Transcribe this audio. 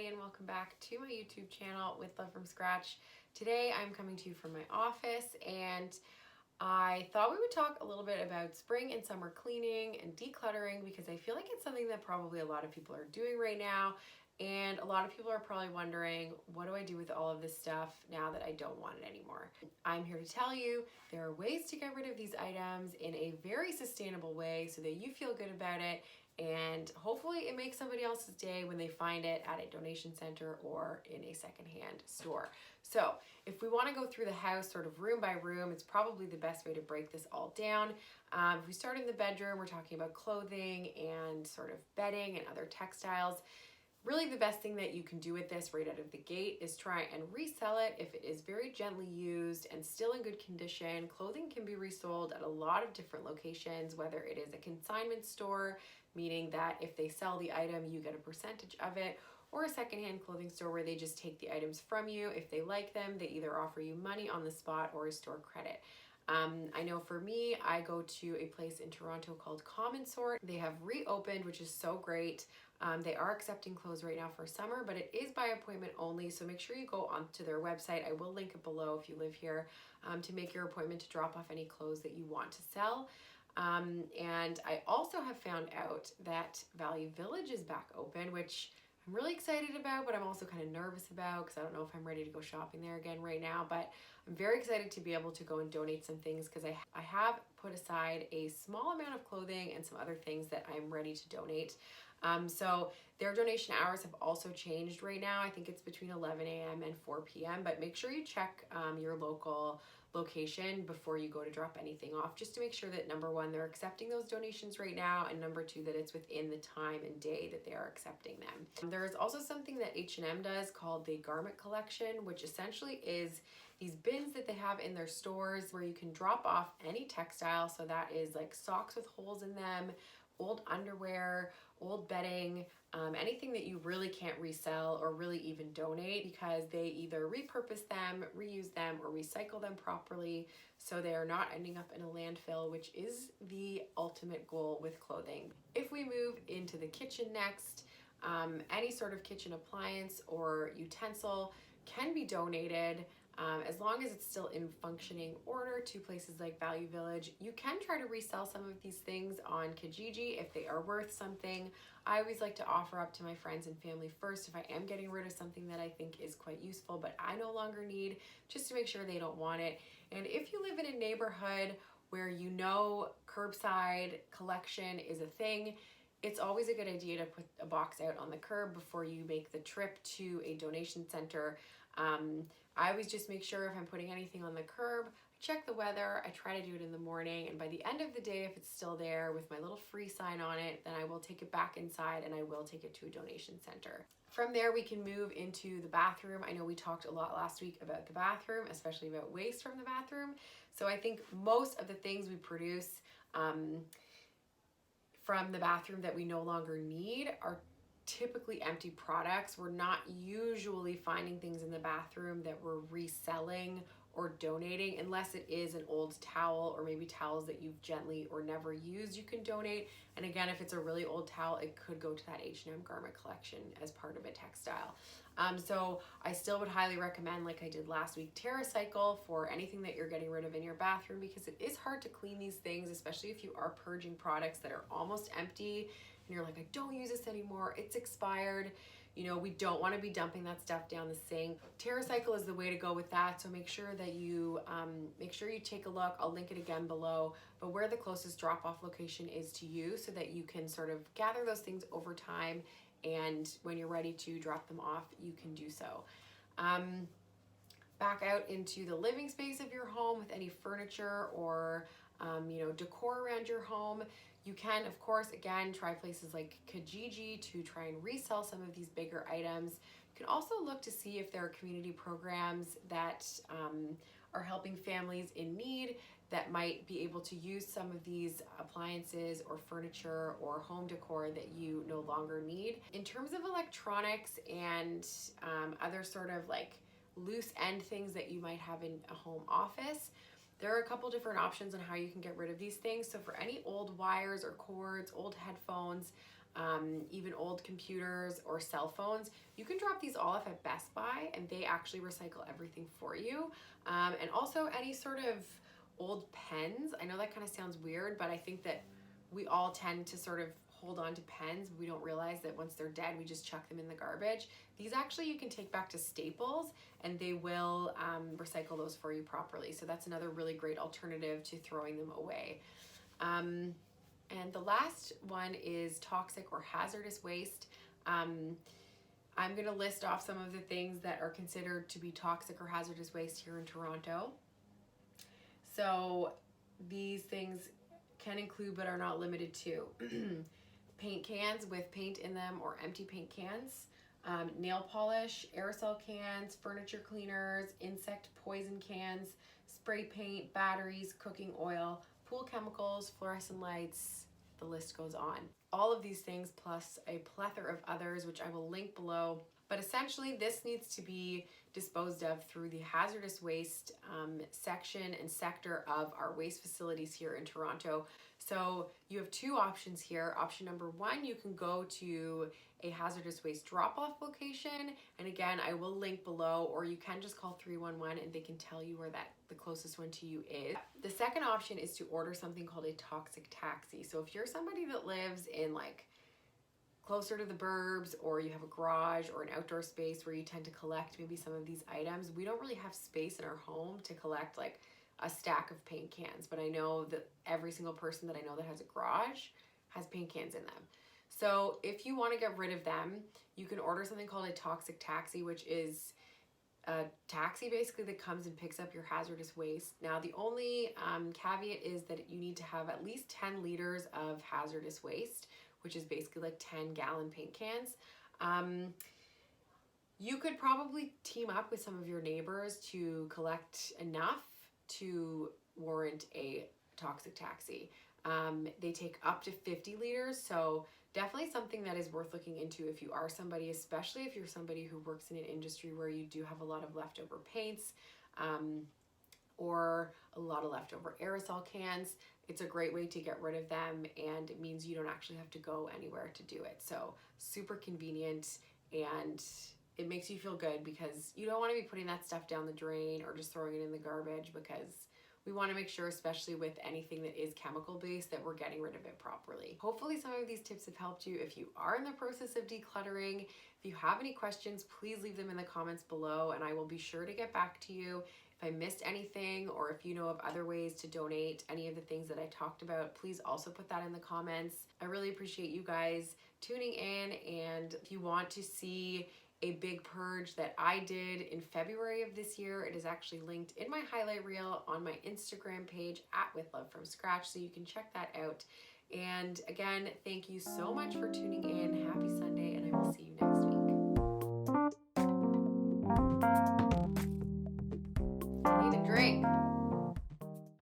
everybody, and welcome back to my YouTube channel with Love from Scratch. Today I'm coming to you from my office, and I thought we would talk a little bit about spring and summer cleaning and decluttering because I feel like it's something that probably a lot of people are doing right now, and a lot of people are probably wondering, what do I do with all of this stuff now that I don't want it anymore? I'm here to tell you there are ways to get rid of these items in a very sustainable way so that you feel good about it, and hopefully it makes somebody else's day when they find it at a donation center or in a secondhand store. So if we want to go through the house sort of room by room, it's probably the best way to break this all down. If we start in the bedroom, we're talking about clothing and sort of bedding and other textiles. Really the best thing that you can do with this right out of the gate is try and resell it if it is very gently used and still in good condition. Clothing can be resold at a lot of different locations, whether it is a consignment store, meaning that if they sell the item, you get a percentage of it, or a secondhand clothing store where they just take the items from you. If they like them, they either offer you money on the spot or a store credit. I know for me, I go to a place in Toronto called Common Sort. They have reopened, which is so great. They are accepting clothes right now for summer, but it is by appointment only, so make sure you go onto their website. I will link it below if you live here, to make your appointment to drop off any clothes that you want to sell. And I also have found out that Value Village is back open, which I'm really excited about, but I'm also kind of nervous about because I don't know if I'm ready to go shopping there again right now. But I'm very excited to be able to go and donate some things because I have put aside a small amount of clothing and some other things that I'm ready to donate. So their donation hours have also changed right now. I think it's between 11 a.m. and 4 p.m. But make sure you check your local location before you go to drop anything off, just to make sure that number one, they're accepting those donations right now, and number two, that it's within the time and day that they are accepting them. There is also something that H&M does called the garment collection, which essentially is these bins that they have in their stores where you can drop off any textile. So that is like socks with holes in them, old underwear, old bedding, anything that you really can't resell or really even donate, because they either repurpose them, reuse them, or recycle them properly so they are not ending up in a landfill, which is the ultimate goal with clothing. If we move into the kitchen next, any sort of kitchen appliance or utensil can be donated. As long as it's still in functioning order to places like Value Village. You can try to resell some of these things on Kijiji if they are worth something. I always like to offer up to my friends and family first if I am getting rid of something that I think is quite useful but I no longer need, just to make sure they don't want it. And if you live in a neighborhood where you know curbside collection is a thing, it's always a good idea to put a box out on the curb before you make the trip to a donation center. I always just make sure if I'm putting anything on the curb, I check the weather, I try to do it in the morning, and by the end of the day, if it's still there with my little free sign on it, then I will take it back inside and I will take it to a donation center. From there, we can move into the bathroom. I know we talked a lot last week about the bathroom, especially about waste from the bathroom. So I think most of the things we produce from the bathroom that we no longer need are typically empty products. We're not usually finding things in the bathroom that we're reselling or donating, unless it is an old towel or maybe towels that you've gently or never used, you can donate. And again, if it's a really old towel, it could go to that H&M garment collection as part of a textile. So I still would highly recommend, like I did last week, TerraCycle for anything that you're getting rid of in your bathroom, because it is hard to clean these things, especially if you are purging products that are almost empty and you're like, I don't use this anymore, it's expired. You know, we don't want to be dumping that stuff down the sink. TerraCycle is the way to go with that. So make sure that you take a look. I'll link it again below, but where the closest drop-off location is to you, so that you can sort of gather those things over time, and when you're ready to drop them off, you can do so. Back out into the living space of your home with any furniture or decor around your home. You can, of course, again, try places like Kijiji to try and resell some of these bigger items. You can also look to see if there are community programs that are helping families in need that might be able to use some of these appliances or furniture or home decor that you no longer need. In terms of electronics and other sort of like loose end things that you might have in a home office, there are a couple different options on how you can get rid of these things. So for any old wires or cords, old headphones, even old computers or cell phones. You can drop these all off at Best Buy and they actually recycle everything for you. And also any sort of old pens. I know that kind of sounds weird, but I think that we all tend to sort of hold on to pens. We don't realize that once they're dead, we just chuck them in the garbage. These actually you can take back to Staples and they will recycle those for you properly. So that's another really great alternative to throwing them away. And the last one is toxic or hazardous waste. I'm going to list off some of the things that are considered to be toxic or hazardous waste here in Toronto. So these things can include but are not limited to paint cans with paint in them or empty paint cans, nail polish, aerosol cans, furniture cleaners, insect poison cans, spray paint, batteries, cooking oil, pool chemicals, fluorescent lights, the list goes on. All of these things plus a plethora of others, which I will link below. But essentially this needs to be disposed of through the hazardous waste section and sector of our waste facilities here in Toronto. So you have two options here. Option number one, you can go to a hazardous waste drop-off location. And again, I will link below, or you can just call 311 and they can tell you where the closest one to you is. The second option is to order something called a toxic taxi. So if you're somebody that lives in like closer to the burbs, or you have a garage or an outdoor space where you tend to collect maybe some of these items, we don't really have space in our home to collect like a stack of paint cans, but I know that every single person that I know that has a garage has paint cans in them. So if you want to get rid of them, you can order something called a toxic taxi, which is a taxi basically that comes and picks up your hazardous waste. Now the only caveat is that you need to have at least 10 liters of hazardous waste, which is basically like 10-gallon paint cans. You could probably team up with some of your neighbors to collect enough to warrant a toxic taxi. They take up to 50 liters, so definitely something that is worth looking into if you are somebody, especially if you're somebody who works in an industry where you do have a lot of leftover paints or a lot of leftover aerosol cans. It's a great way to get rid of them, and it means you don't actually have to go anywhere to do it. So super convenient, and it makes you feel good because you don't want to be putting that stuff down the drain or just throwing it in the garbage, because we want to make sure, especially with anything that is chemical based, that we're getting rid of it properly. Hopefully some of these tips have helped you if you are in the process of decluttering. If you have any questions, please leave them in the comments below and I will be sure to get back to you. If I missed anything, or if you know of other ways to donate any of the things that I talked about, please also put that in the comments. I really appreciate you guys tuning in, and if you want to see a big purge that I did in February of this year, it is actually linked in my highlight reel on my Instagram page at With Love From Scratch, so you can check that out. And again, thank you so much for tuning in. Happy Sunday, and I will see you